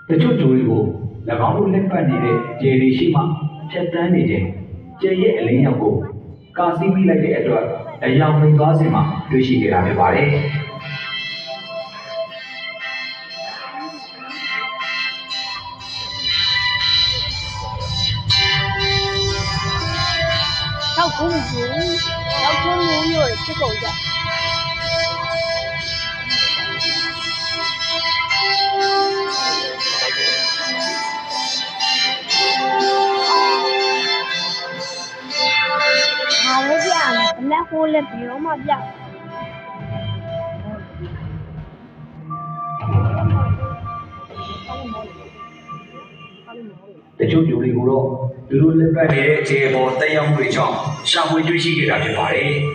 တချို့ဂျိုတွေကို၎င်းတို့လက်ပတ်နေတဲ့ကျေရီရှိမှဖြတ်တန်းနေခြင်းကျေရဲ့အလင်းရောက်ကိုကာစီးမိလိုက်တဲ့အတွက်အယောင်ဝင်သွားစင်မှာတွေ့ရှိခဲ့တာဖြစ်ပါတယ်။要公主，要公主有人去狗的。好了，变了，那后来不用嘛变。တချို့ဂျိုတွေကိုတော့သူတို့လက်ပတ်နေတဲ့ခြေပေါ်တက်ရောက်မှုတွေကြောင့်ရှာဖွေတွေ့ရှိခဲ့တာဖြစ်ပါတယ်။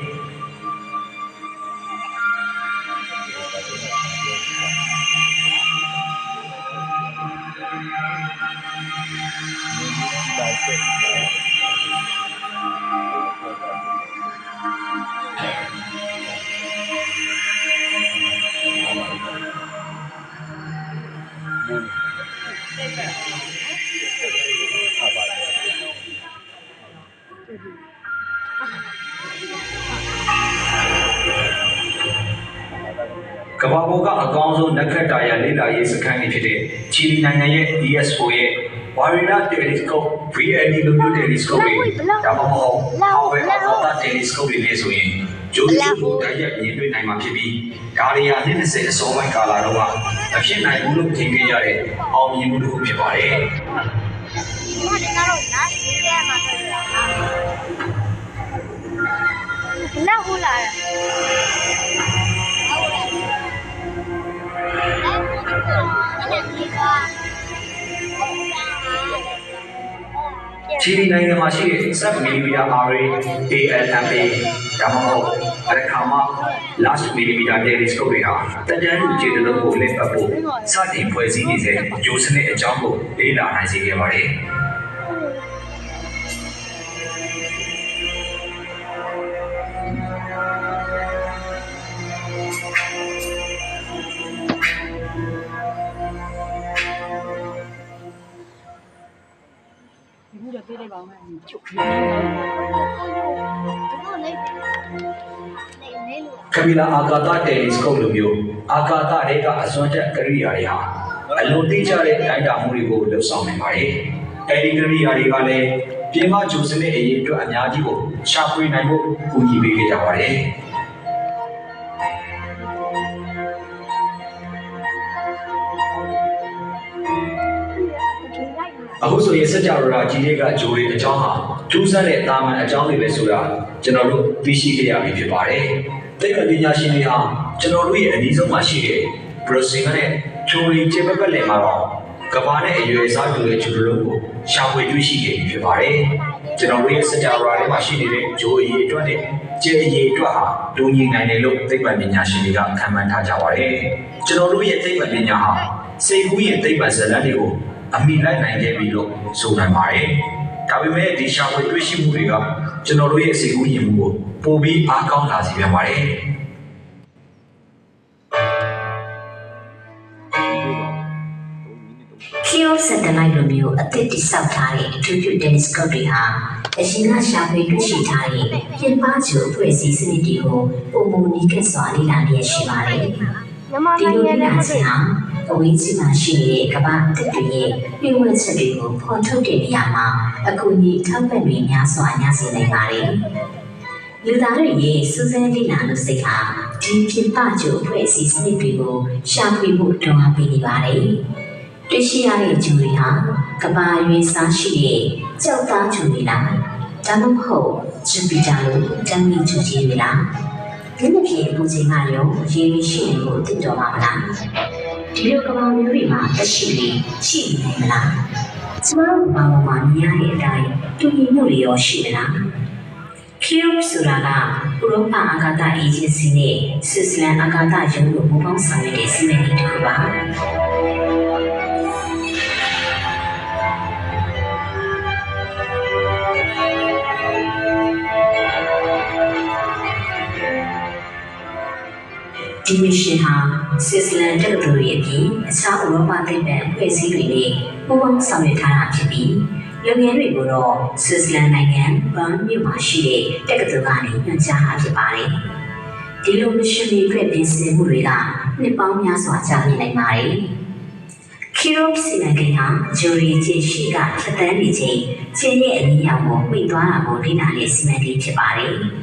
ကမ္ဘာပေါ်ကအကောင်းဆုံးနက္ခတ္တရလေ့လာရေးစခန်းကြီးဖြစ်တဲ့ချီလီနိုင်ငံရဲ့ ESO ရဲ့ Warina Telescope VLD လိုမျိုး telescope တွေဒါမှမဟုတ် Hubble Alpha Telescope တွေနဲ့ဆိုရင်ဂျိုးကိုတိုက်ရိုက်မြင်တွေ့နိုင်မှာဖြစ်ပြီးဒါတွေဟာ20အစောပိုင်းကာလတော့မဖြစ်နိုင်ဘူးလို့ထင်ခဲ့ရတဲ့အောင်မြင်မှုတစ်ခုဖြစ်ပါတယ်။那后来。ချီလီနိုင်ငံမှာရှိတဲ့7 mm array ALMA ဒါမှမဟုတ်အခါမှာ large millimeter telescope တွေဟာတန်တန်းလူကျေတလုံးကိုလက်ပတ်ဖို့စတင်ဖွဲ့စည်းနေတဲ့ဂျိုးစနစ်အကြောင်းကိုလေ့လာနိုင်စေခဲ့ပါတယ်။ခမီလာအာကာသတယ်လီစကုပ်လိုမျိုးအာကာသတွေကအစွမ်းတက်ကိရိယာတွေဟာအလွန်သိကျတဲ့တိုင်းတာမှုတွေကိုလှုပ်ဆောင်နေပါတယ်။အဲဒီကိရိယာတွေကလည်းပြင်ပဂျိုးစနစ်အရေးအတွက်အများကြီးကိုရှာဖွေနိုင်ဖို့ကူညီပေးခဲ့ကြပါတယ်။အခုဆိုရင်စကြဝဠာကြီးတွေကဂျိုးတွေအကြောင်းဟာထူးဆန်းတဲ့တာမန်အကြောင်းတွေပဲဆိုတာကျွန်တော်တို့သိရှိခဲ့ရပြီဖြစ်ပါတယ်။သိပ္ပံပညာရှင်တွေဟာကျွန်တော်တို့ရဲ့အနည်းဆုံးမှရှိတဲ့ဘရိုစီမနဲ့ချိုရီကျေပတ်လည်မှာတော့ကမ္ဘာနဲ့အရွယ်အစားတူတဲ့ဂျိုးလုံးကိုရှာဖွေတွေ့ရှိခဲ့ပြီဖြစ်ပါတယ်။ကျွန်တော်တို့ရဲ့စကြဝဠာထဲမှာရှိနေတဲ့ဂျိုးအရေးအတွက်နဲ့ကျေအရေးအတွက်ဟာတူညီနိုင်တယ်လို့သိပ္ပံပညာရှင်တွေကခန့်မှန်းထားကြပါတယ်။ကျွန်တော်တို့ရဲ့သိပ္ပံပညာဟာစိတ်ကူးရဲ့သိပ္ပံဇာတ်လမ်းတွေကိုအမိလိုက်နိုင်ခဲ့ပြီလို့ဆိုနိုင်ပါတယ်။ဒါပေမဲ့ဒီရှာဖွေတွေ့ရှိမှုတွေကကျွန်တော်တို့ရဲ့စိတ်ကူးယဉ်မှုကိုပိုပြီးအားကောင်းလာစေပြန်ပါတယ်။ Kyo satellite လိုမျိုးအသစ်တိစောက်ထားတဲ့အထူးပြု telescope တွေဟာအရှင်ကရှာဖွေတွေ့ရှိထားတဲ့ပြင်ပဂျိုးအဖွဲ့အစည်းစနစ်တွေကိုပုံမူနီးကပ်စွာလေ့လာနေရရှိပါတယ်။ဒီလိုလေ့လာခြင်းဟာအဝေးကြီးမှာရှိနေတဲ့ကမ္ဘာအသစ်တွေရဲ့ပြည်ဝတ်ချက်တွေကိုဖော်ထုတ်တဲ့နေရာမှာအကူအညီထောက်ပံ့တွေများစွာရရှိနိုင်ပါတယ်။လူသားတွေရဲ့စူးစမ်းလေ့လာလို့စိတ်ဟာဒီပြင်ပဂျိုးအဖွဲ့အစည်းစနစ်တွေကိုရှာဖွေဖို့တွန်းအားပေးနေပါတယ်။တွေ့ရှိရတဲ့ဂျိုးတွေဟာကမ္ဘာရွေးစားရှိတဲ့ကြောက်သားဂျိုးတွေလားဒါမှမဟုတ်ဂျူပီတာလိုတန်းမီဂျိုးကြီးတွေလားဒီလိုဖြစ်အပူချိန်ကရောရေရှိနေဖို့သိတော့မှာမလားဒီလိုကမ္ဘာမျိုးတွေမှာတက်ရှိနေရှိနေမလားကျမတို့ဘာမှမမြင်ရတဲ့အတိုင်းတူညီမှုတွေရောရှိမလား Cube ဆိုတာကဥရောပအာကာသအေဂျင်စီနဲ့ဆွစ်ဇာလန်အာကာသရုံးတို့ပူးပေါင်းဆောင်ရွက်တဲ့စီမံကိန်းတစ်ခုပါ ဒီမရှင်ဟာဆွစ်ဇာလန်တက္ကသိုလ်ရဲ့အပြင်အခြားဥရောပသိပ္ပံအဖွဲ့အစည်းတွေနဲ့ပူးပေါင်းဆောင်ရွက်ထားတာဖြစ်ပြီးလုပ်ငန်းတွေကိုတော့ဆွစ်ဇာလန်နိုင်ငံဘန်မြို့မှာရှိတဲ့တက္ကသိုလ်ကနေညွှန်ကြားတာဖြစ်ပါတယ်။ဒီလိုမရှင်တွေအတွက်ပြင်ဆင်မှုတွေကနှစ်ပေါင်းများစွာကြာမြင့်နိုင်ပါတယ်။ခီရိုစီမံကိန်းဟာဂျိုရီကျေရှိကထက်သန်နေချိန်ချင်းရဲ့အနည်းရောက်ကိုမှီသွားတာကိုလေ့လာတဲ့စီမံကိန်းဖြစ်ပါတယ်။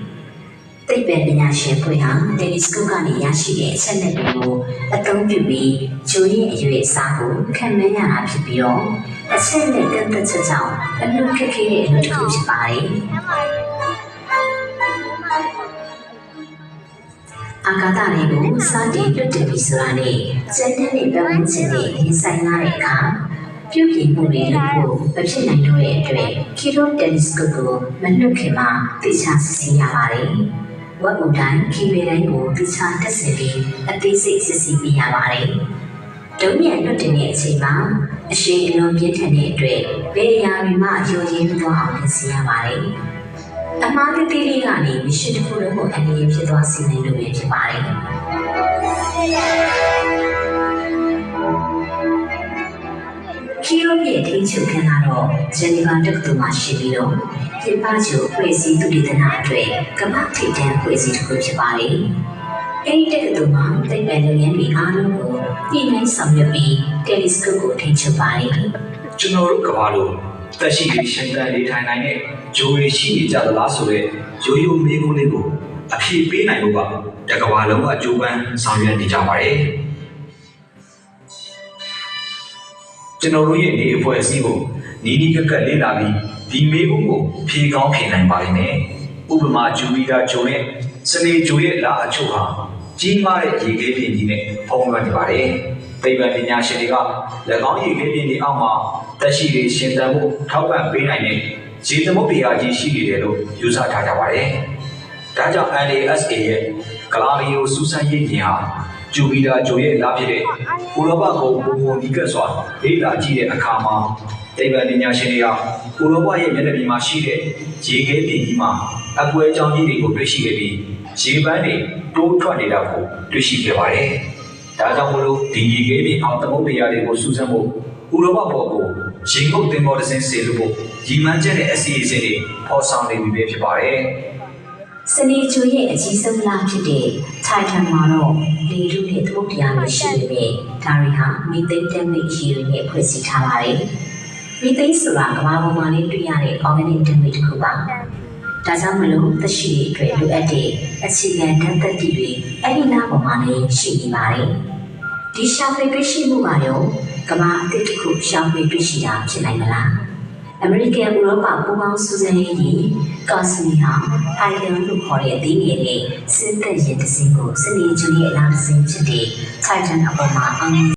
သိပ္ပံပညာရှင်ဖွဲ့ဟာတယ်လီစကုပ်ကနေရရှိတဲ့အချက်အလက်တွေကိုအသုံးပြုပြီးဂျိုရဲ့အရွယ်အစားကိုခံမှန်းရတာဖြစ်ပြီးတော့အချက်အလက်ကန့်သက်ချက်ကြောင့်အလုပ်ခက်ခဲတဲ့အလုပ်တစ်ခုဖြစ်ပါတယ်။အာကာသတွေကိုစတင်လွတ်တင်ပြီးဆိုတာနဲ့ကျန်းတဲ့ပတ်ဝန်းကျင်နဲ့ရင်ဆိုင်ရတဲ့အခါပြုပြင်မှုတွေလုပ်ဖို့မဖြစ်နိုင်တော့တဲ့အတွက်ခီရိုတယ်လီစကုပ်ကိုမလွတ်ခင်မှာသိချစစ်ဆေးရပါတယ်။ဝက်ကူတိုင်းခီရီတိုင်းကိုသိချတက်ဆင်ပြီးအသေးစိတ်စစ်ဆေးပြရပါတယ်။ဒုံးမြန်လွတ်တင်တဲ့အချိန်မှာအရှိန်အလွန်ပြင်းထန်တဲ့အတွက်ဘယ်အရာတွေမှယိုယွင်းမသွားအောင်ပြင်ဆင်ရပါတယ်။အမှားတတိလေးကနေမရှင်တစ်ခုလုံးကိုအနည်းဖြစ်သွားစေနိုင်လို့ဖြစ်ပါတယ်။ခီရိုရဲ့ထိန်းချုပ်ခန်းကတော့ဂျနီဗာတက္ကသိုလ်မှာရှိပြီးတော့ပြင်ပကျိုဖွဲ့စည်းသူတွေတနာအတွက်ကမ္ဘာထိပ်တန်းဖွဲ့စည်းတစ်ခုဖြစ်ပါတယ်။အဲဒီတက္ကသိုလ်မှာသိပ္ပံလုပ်ငန်းတွေအားလုံးကိုပြည်နိုင်ဆောင်ရွက်ပြီးတယ်လီစကုပ်ကိုထိန်းချုပ်ပါတယ်။ကျွန်တော်တို့ကမ္ဘာလိုတက်ရှိပြီးရှင်သန်နေထိုင်နိုင်တဲ့ဂျိုရီရှိနေကြသလားဆိုတဲ့ရိုးရိုးမေးခွန်းလေးကိုအဖြေပေးနိုင်လို့ကတကမ္ဘာလုံးကကြိုးပမ်းဆောင်ရွက်နေကြပါတယ်။ကျွန်တော်တို့ရဲ့နေအဖွဲ့အစည်းကိုနီးနီးကပ်ကပ်လေ့လာပြီးဒီမေးခွန်းကိုဖြေကောင်းဖြေနိုင်ပါလိမ့်မယ်။ဥပမာဂျူပီတာဂျိုနဲ့စနေဂျိုရဲ့လာအချို့ဟာကြီးမားတဲ့ရေခဲပြင်ကြီးနဲ့ဖုံးလွှမ်းနေပါတယ်။သိပ္ပံပညာရှင်တွေက၎င်းရေခဲပြင်ကြီးအောက်မှာတက်ရှိတွေရှင်သန်မှုထောက်ပံ့ပေးနိုင်တဲ့ရေသမုဒ္ဒရာကြီးရှိနေတယ်လို့ယူဆထားကြပါတယ်။ဒါကြောင့် NASA ရဲ့ကလာမီယိုစူးစမ်းရေးပြင်ဟာဂျူပီတာဂျိုရဲ့လာဖြစ်တဲ့ဥရောပကိုပုံပုံဒီကက်စွာလေ့လာကြည့်တဲ့အခါမှာသိပ္ပံပညာရှင်တွေကဥရောပရဲ့မျက်နှာပြင်မှာရှိတဲ့ရေခဲပြင်ကြီးမှာအကွဲကြောင်းကြီးတွေကိုတွေ့ရှိခဲ့ပြီးရေပန်းတွေတိုးထွက်နေတာကိုတွေ့ရှိခဲ့ပါတယ်။ဒါကြောင့်မို့လို့ဒီရေခဲပြင်အောင်သမုဒ္ဒရာတွေကိုစူးစမ်းဖို့ဥရောပပေါ်ကိုရေငုပ်တင်ပေါ်တဲ့ဆေးလို့ဖို့ရည်မှန်းချက်နဲ့အစီအစဉ်တွေပေါ်ဆောင်နေပြီပဲဖြစ်ပါတယ်။စနေဂျိုရဲ့အကြီးဆုံးလဖြစ်တဲ့ထိုင်ထန်မှာတော့လေထုနဲ့သမုဒ္ဒရာတွေရှိနေတယ်။ဒါတွေဟာမီသိန်းတန်းမိတ်ရေတွေနဲ့ဖွဲ့စည်းထားပါတယ်။မီသိန်းဆိုတာကမ္ဘာပေါ်မှာလေးတွေ့ရတဲ့ organic တန်းမိတ်တစ်ခုပါ။ဒါကြောင့်မလို့သက်ရှိတွေအတွက်လိုအပ်တဲ့အခြေခံဓာတ်သတ္တိတွေအဲ့ဒီနားပေါ်မှာလေးရှိနေပါတယ်။ဒီရှာဖွေတွေ့ရှိမှုကရောကမ္ဘာအသစ်တစ်ခုရှာဖွေတွေ့ရှိတာဖြစ်နိုင်မလား။အမေရိကန်ဥရောပပူးပေါင်းစူးစမ်းရေးကော်စမီဟာအိုင်လန်လို့ခေါ်တဲ့အသင်းငယ်နဲ့စစ်သက်ရင်တစ်စင်းကိုစနေဂျူရဲ့အလားတစ်စင်းဖြစ်တဲ့ထိုင်တန်အပေါ်မှာအောင်